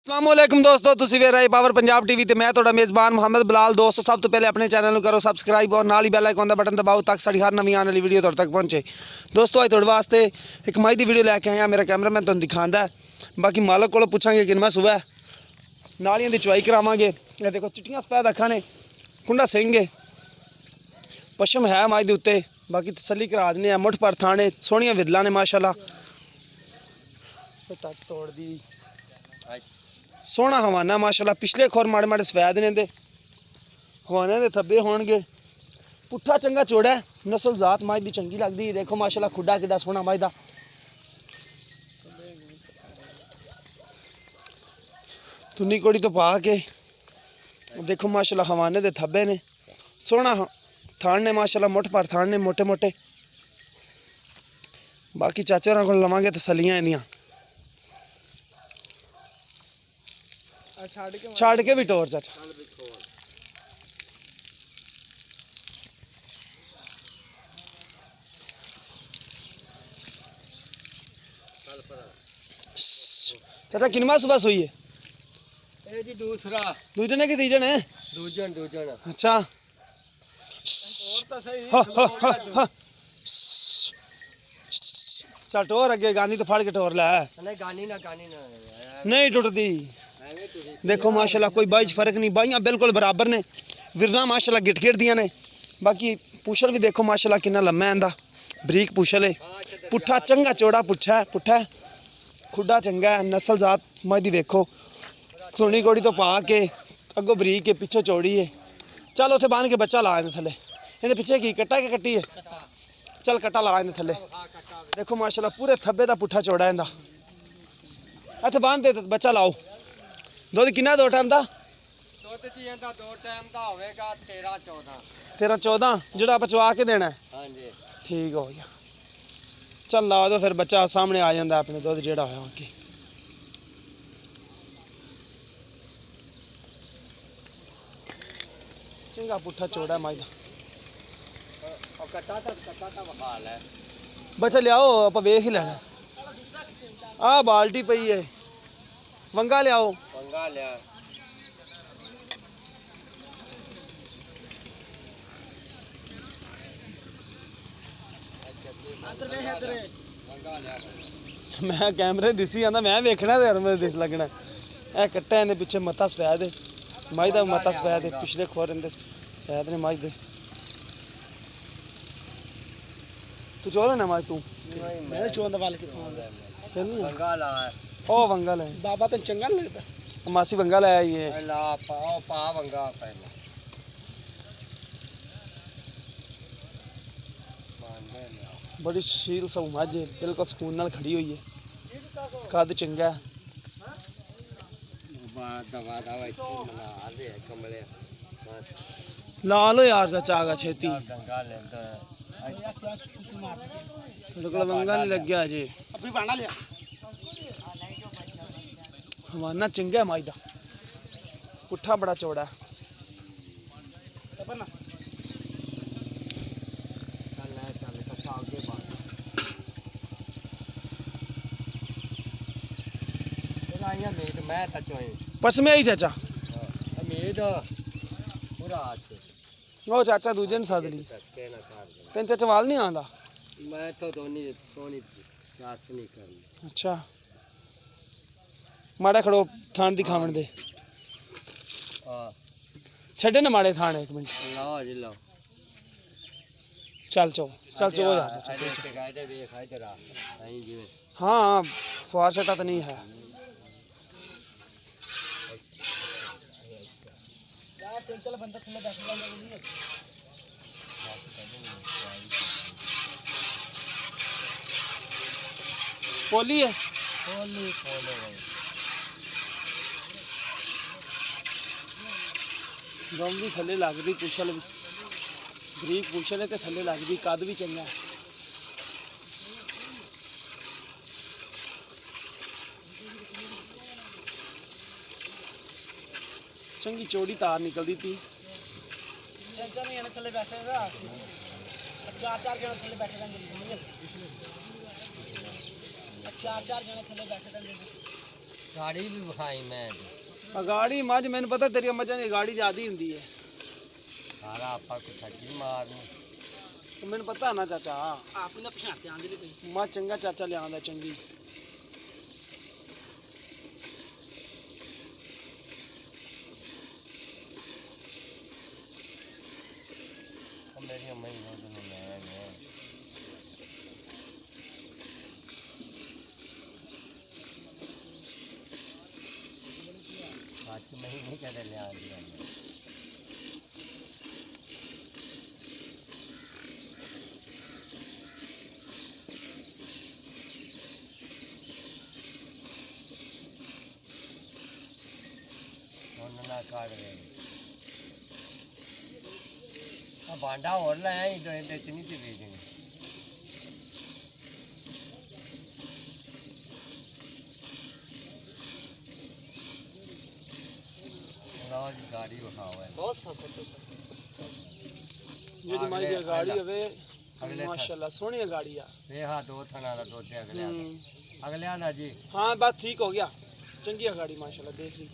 अस्सलामुअलैकुम दोस्तों, तुसी वे रहे पावर पंजाब टीवी ते मैं तुहाडा मेज़बान मोहम्मद बिलाल। दोस्तों सब तो पहले अपने चैनल को करो सबसक्राइब और नाल ही बैल आइकन दा बटन दबाओ ताकि साडी हर नवी आने वाली वीडियो तुहाडे तक पहुंचे। दोस्तों अज तुहाडे वास्ते एक माई दी वीडियो लैके आया। मेरा कैमरामैन तुहानू दिखांदा है, बाकी मालक कोलों पुछांगे कि मैं सुबह नालियां दी चुवाई करावांगे। ये देखो चिट्टियां सफेद अखां ने, खुंडा सिंह है, पशम है माई दे उत्ते। बाकी तसल्ली करा दिन्ने आ, मुठ पर थाने सोहणियां विरलां ने माशाअल्लाह। टच तोड़ दी सोहना हवाना माशाअल्लाह। पिछले खोर माड़े माड़े सफेद ने दे हवाने दे थब्बे होणगे। पुट्ठा चंगा चौड़ा है, नस्ल जात माई दी चंगी लगदी है। देखो माशाअल्लाह खुड्डा किड्डा सोहना माई दा। तुन्नी कोड़ी तो पा के देखो माशाअल्लाह हवाने दे थब्बे ने, सोहना थान ने माशाअल्लाह, मुठ पर थान ने मोटे मोटे। बाकी चाचे होरां कोल लवांगे तसल्लियां इहदियां। छड़ के भी टोर चाचा। चाचा किनवा सुबह सोई है? ए जी दूसरा दूजने की तीजन है? दूजन अच्छा चल टोर अगे, गानी तो फड़ के टोर लै। नहीं गानी ना नहीं टुटदी। देखो माशाल्लाह कोई बाइच फर्क नहीं, बाइयां बिल्कुल बराबर ने। विरना माशाल्लाह गिट गिट दियां ने। बाकी पुछल भी देखो माशाल्लाह कितना लम्मा है, इंदा बरीक पुछल है। पुट्ठा चंगा चौड़ा पुट्ठा है, पुट्ठा है, खुड्डा चंगा है। नस्ल जात माई दी वेखो, सोनी कोड़ी तो पा के अगो बरीक है, पिछे चौड़ी है। चल उथे बांध के बच्चा ला इहदे थले। इहदे पिछे की कट्टा के कट्टी है? चल कट्टा ला इहदे थले। देखो माशाल्लाह पूरे थब्बे दा पुट्ठा चौड़ा है इंदा। इत्थे बांध दे बच्चा लाओ। दुध किन्ना दो टाइम दा? दुध जी इंदा दो टाइम दा होवेगा 13-14। 13-14 जेड़ा पचवा के देना है? हां जी ठीक हो गया। चल ला दो फिर, बच्चा सामने आ जाता अपने दुध जेड़ा होया कि। चंगा पुट्ठा चौड़ा माई दा। और कट्टा वखा ले बच्चा लियाओ, आप वेख ही लेना। आ बाल्टी पई है, वंगा लियाओ। पंगा ले मैं कैमरे दिसी आंदा, मैं वेखना ते मेरे दिस लगना। ए कट्टा इहदे पिछे मत्था सफेद है, माई दा मत्था सफेद है, पिछले खोर इहदे सफेद ने माई दे। तू चोला ना माई तू? मैंने चोंदा वाल किथों आंदा? फिर नहीं पंगा ला ओ वंगा ले। बाबा तो चंगा नहीं लगता। मासी वंगा ले आई है। ला पा वंगा पहले बड़ी शील सब मझ है, बिल्कुल सुकून नाल खड़ी हुई है। कद चंगा है। दवा मना दे कमले ला लो यार चाचा आगा छेती। गंगा ले थोड़े को वंगा नहीं लग गया अजे। अभी बाणा लिया हमारा चंगा है माई दा। पुट्ठा बड़ा चौड़ा है। पसमे आई चाचा वो चाचा दूजे ने सद ली। तेन चाचा वाल नहीं आंदा? मैं तो दोनी सोनी क्लास नहीं करनी। अच्छा माड़ा खड़ो थान दिखावन दे। छड़े ना माड़े थान एक मिनट। लाओ जी लाओ। चल चो यार हाँ फुआर सटा तो नहीं है। पोली है दम भी थले लगती, पुछल भी बरीक पुछल है तो थले लगती, कद भी चंगा है। चंगी चौड़ी तार निकलती थी। चार जने थले बैठे रहेंगे, चार जने थले बैठे रहेंगे। ਗਾੜੀ ਵੀ ਵਿਖਾਈ ਮੈਂ ਗਾੜੀ ਮੱਝ ਮੈਨੂੰ ਪਤਾ ਤੇਰੀਆਂ ਮੱਝਾਂ ਦੀ ਗਾੜੀ ਜ਼ਿਆਦੀ ਹੁੰਦੀ ਹੈ ਸਾਰਾ ਆਪਾਂ ਕੋ ਠੱਗੀ ਮਾਰਨੀ ਮੈਨੂੰ ਪਤਾ ਨਾ ਚਾਚਾ ਆਪ ਨੂੰ ਪਛਾਣਦੇ ਆਂਦੇ ਨੇ ਕੋਈ ਮੱਝ ਚੰਗਾ ਚਾਚਾ ਲਿਆਂਦਾ ਚੰਗੀ ਮੇਰੀਆਂ ਮਹੀਨੋਂ ਤੋਂ ਮੈਂ ਸੱਚ ਨਹੀਂ ਕਦੇ ਲਿਆ ਦਿਆ ਹੁਣ ਨਾ ਕਾੜ ਰਹੇ ਆ ਬਾਂਡਾ ਹੋਰ ਲੈ ਆਈ ਦੋ ਇਹਦੇ ਚ ਨਹੀਂ ਤੇ ਵੇਚਣੀ ਲਓ ਜੀ ਗਾੜੀ ਵਿਖਾਓ ਬਹੁਤ ਸਖਤ ਜਿਹੜੀ ਮੱਝ ਦੀ ਗਾੜੀ ਹੋਵੇ ਅਗਲੇ ਮਾਸ਼ਾਅੱਲਾ ਸੋਹਣੀ ਗਾੜੀ ਆ ਇਹ ਹਾਂ ਦੋ ਥਣਾ ਦਾ ਦੁੱਧ ਹੈ ਅਗਲਿਆਂ ਦਾ ਜੀ ਹਾਂ ਬਸ ਠੀਕ ਹੋ ਗਿਆ ਚੰਗੀ ਆ ਗਾੜੀ ਮਾਸ਼ਾਅੱਲਾ ਦੇਖ ਲਈ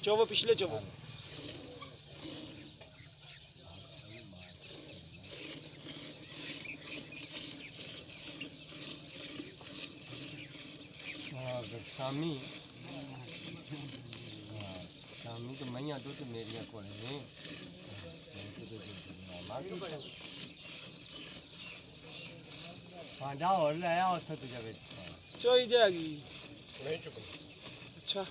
ਚੋਵੋ ਪਿਛਲੇ ਚੋਵੋ ਸ਼ਾਮੀ ਸ਼ਾਮੀ ਤੇ ਮਈਆਂ ਦੁੱਧ ਮੇਰੀਆਂ ਕੋਲ ਨੇ ਭਾਂਡਾ ਹੋਰ ਲੈ ਆ ਉੱਥੇ ਤੁਝੇ ਵਿੱਚ ਚੋਈ ਜਾਗੀ ਨਹੀਂ ਚੁੱਕ ਅੱਛਾ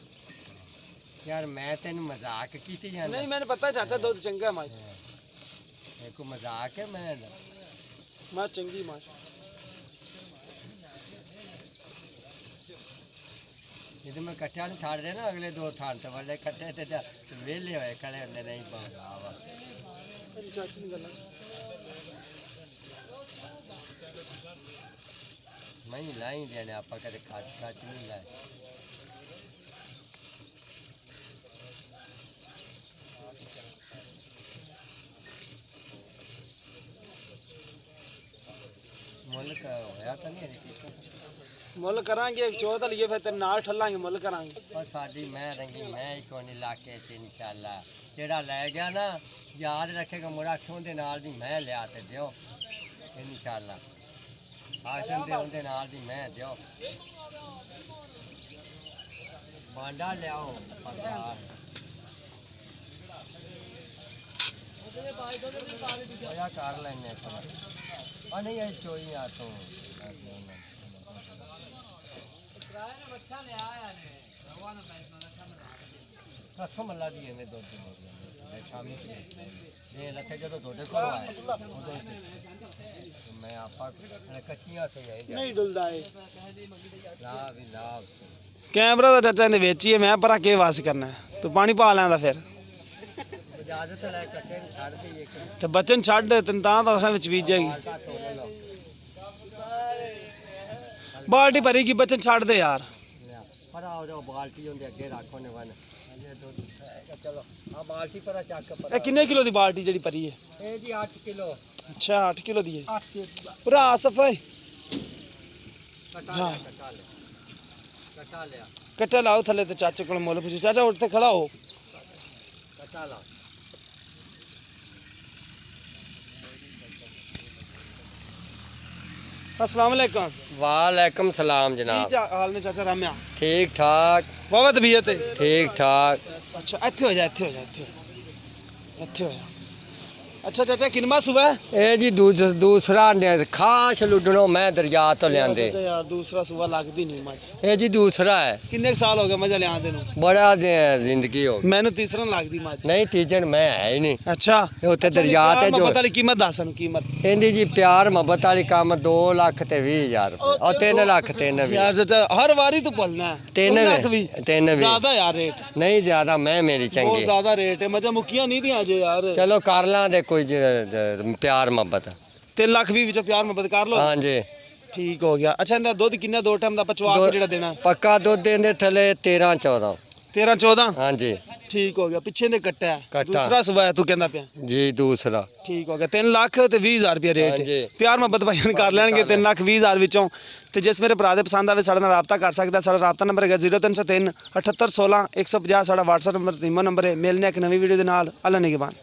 ਯਾਰ ਮੈਂ ਤੈਨੂੰ ਮਜ਼ਾਕ ਕੀਤੀ ਜਾਂਦਾ ਨਹੀਂ ਮੈਨੂੰ ਪਤਾ ਚਾਚਾ ਦੁੱਧ ਚੰਗਾ ਮੱਝ ਇੱਕ ਮਜ਼ਾਕ ਹੈ ਮੈਂ ਚੰਗੀ ਮਾਸ਼ਾ ਜਦੋਂ ਮੈਂ ਕੱਟਿਆਂ ਨੂੰ ਛੱਡ ਦੇ ਨਾ ਅਗਲੇ ਦੋ ਥਾਂ ਤੇ ਵਾਲੇ ਕੱਟੇ ਤੇ ਵਿਹਲੇ ਹੋਏ ਖੜੇ ਹੁੰਦੇ ਨਹੀਂ ਪਾਉਂਦਾ ਚਾਚੀ ਦੀ ਗੱਲ ਮੈਂ ਹੀ ਲਾਈ ਦੇ ਨੇ ਆਪਾਂ ਕਦੇ ਕੱਟ ਨਹੀਂ ਲਾਏ ਮੁੱਲ ਹੋਇਆ ਤਾਂ ਨਹੀਂ ਅਜੇ ਮੁੱਲ ਕਰਾਂਗੇ ਇੱਕ ਚੌਥ ਲਈਏ ਫਿਰ ਤੇਰੇ ਨਾਲ ਠੱਲਾਂਗੇ ਮੁੱਲ ਕਰਾਂਗੇ और साडी मैं रंगी मैं ही कोई इलाके से इंशाल्लाह जेड़ा ले गया ना याद रखेगा मुड़ा क्यों दे नाल दी मैं लिया ते दियो इंशाल्लाह आशन दे उनदे नाल दी मैं दियो बांडा ले आओ ओया कर लेने आ नहीं ये चोई आ तो कसम अल्लाह दी है दो दिन शामी ये लखे जो थोड़े को आए मैं आपा कच्चियां से यही ਨਹੀਂ ਡੁੱਲਦਾ ਏ ला भी ला ਕੈਮਰਾ ਦਾ ਚਾਚਾ ਇਹਦੇ ਵਿੱਚ ਹੀ ਹੈ ਮੈਂ ਪਰਾ ਕੇ ਵਾਸ ਕਰਨਾ ਹੈ। ਤੂੰ ਪਾਣੀ ਪਾ ਲੈਂਦਾ ਫਿਰ इजाजत ले कट्टे छाड़ दे ये ਤੇ ਬੱਚਨ ਛੱਡ ਤੈਨੂੰ ਤਾਂ ਅਸਾਂ ਵਿੱਚ ਬੀਜ ਜਾਏਗੀ का तोड़ लो ਬਾਲਟੀ ਭਰੀਗੀ ਬੱਚਨ ਛੱਡ ਦੇ ਯਾਰ पर आओ जो बाल्टी होंदे अगे रखो ने वन ये दो चलो हां बाल्टी पर चक पर ਇਹ ਕਿੰਨੇ ਕਿਲੋ ਦੀ ਬਾਲਟੀ ਜਿਹੜੀ ਭਰੀ ਹੈ ए जी 8 किलो ਅੱਛਾ 8 ਕਿਲੋ ਦੀ ਹੈ 8 से ਪੂਰਾ ਸਫਾਈ कटा ले ਕੱਟਾ ਲਾਓ ਥੱਲੇ ਤੇ ਚਾਚੇ ਕੋਲ ਮੁੱਲ ਪੁੱਛੋ ਚਾਚਾ ਉੱਠ ਤੇ ਖੜਾ ਹੋ कटा ला अस्सलाम वालेकुम वालेकुम सलाम ਕੀ जनाब ਹਾਲ ਨੇ ਚਾਚਾ ਰਾਮਿਆ ठीक ठाक ਵਾਵਾ ਤਬੀਅਤ ਹੈ ठीक ठाक ਅੱਛਾ ਇੱਥੇ ਹੋ ਜਾ ਇੱਥੇ ਹੋ ਜਾ ਇੱਥੇ ਹੋ ਜਾ ਅੱਛਾ ਚਾਚਾ ਕਿੰਨਾ ਸੁਬਾ ए जी दूसरा ने खास लुडनो मैं दरिया तो लियांदे ਚਾਚਾ ਯਾਰ ਦੂਸਰਾ ਸੁਬਾ ਲੱਗਦੀ ਨਹੀਂ ਮੱਝ ए जी दूसरा है ਕਿੰਨੇ ਕੁ ਸਾਲ ਹੋ ਗਏ ਮੱਝ ਲਿਆਂਦੇ ਨੂੰ बड़ा जिंदगी हो ਮੈਨੂੰ ਤੀਸਰਾ ਲੱਗਦੀ ਮੱਝ नहीं तीजन मैं है ही नहीं ਅੱਛਾ ਉੱਥੇ ਦਰਿਆ ਤੇ ਜੋ ਪਤਾ ਨਹੀਂ ਕੀਮਤ ਦੱਸ ਸਾਨੂੰ ਕੀਮਤ ਇਹਦੀ ਜੀ ਪਿਆਰ ਮੁਹੱਬਤ ਵਾਲੀ ਕੰਮ 2,20,000 ਰੁਪਏ ਉਹ 3 ਲੱਖ 3 ਵੀ ਯਾਰ ਚਾਚਾ ਹਰ ਵਾਰੀ ਤੂੰ ਭੁੱਲਣਾ ਹੈ। 3 2 ਲੱਖ ਵੀ 3 ਵੀ ਜ਼ਿਆਦਾ ਯਾਰ ਰੇਟ ਨਹੀਂ ਜ਼ਿਆਦਾ ਮੈਂ ਮੇਰੀ ਬਹੁਤ ਚੰਗੀ ਜ਼ਿਆਦਾ ਰੇਟ ਹੈ ਮੱਝਾਂ ਮੁੱਕੀਆਂ ਨਹੀਂ ਦੀਆਂ ਜੇ ਯਾਰ ਚਲੋ ਕਰ ਲਾਂ ਦੇ ਕੋਈ ਪਿਆਰ ਮੁਹੱਬਤ 3 ਲੱਖ ਵੀ ਵਿੱਚ ਪਿਆਰ ਮੁਹੱਬਤ ਕਰ ਲਓ ਹਾਂਜੀ ਠੀਕ ਹੋ ਗਿਆ ਅੱਛਾ ਇਹਦਾ ਦੁੱਧ ਕਿੰਨਾ 2 ਟਾਈਮ ਦਾ ਪਚਵਾ ਕੇ ਜਿਹੜਾ ਦੇਣਾ ਪੱਕਾ ਦੁੱਧ ਦੇਂਦੇ ਥੱਲੇ 13 14 13 14 ਹਾਂਜੀ ਠੀਕ ਹੋ ਗਿਆ ਪਿੱਛੇ ਦੇ ਕੱਟਾ ਹੈ। ਕੱਟਾ। ਦੂਸਰਾ ਸਵਾ ਤੂੰ ਕਹਿੰਦਾ ਪਿਆ ਜੀ ਦੂਸਰਾ ਠੀਕ ਹੋ ਗਿਆ 3 ਲੱਖ ਤੇ 20,000 ਰੁਪਏ ਰੇਟ ਹਾਂਜੀ। ਹੈ। ਪਿਆਰ ਮੁਹੱਬਤ ਭਾਈਆਂ ਕਰ ਲੈਣਗੇ 3 ਲੱਖ 20,000 ਵਿੱਚੋਂ। ਤੇ ਜਿਸ ਮੇਰੇ ਭਰਾ ਦੇ ਪਸੰਦ ਆਵੇ ਸਾਡੇ ਨਾਲ ਰਾਬਤਾ ਕਰ ਸਕਦਾ। ਸਾਡਾ ਰਾਬਤਾ ਨੰਬਰ ਹੈਗਾ 0303 7816 150 ਸਾਡਾ WhatsApp ਨੰਬਰ ਈਮੋ ਨੰਬਰ ਹੈ। ਮਿਲਨੇ ਇੱਕ ਨਵੀਂ ਵੀਡੀਓ ਦੇ ਨਾਲ। ਅੱਲਾ ਨਿਗਹਿਬਾਨ।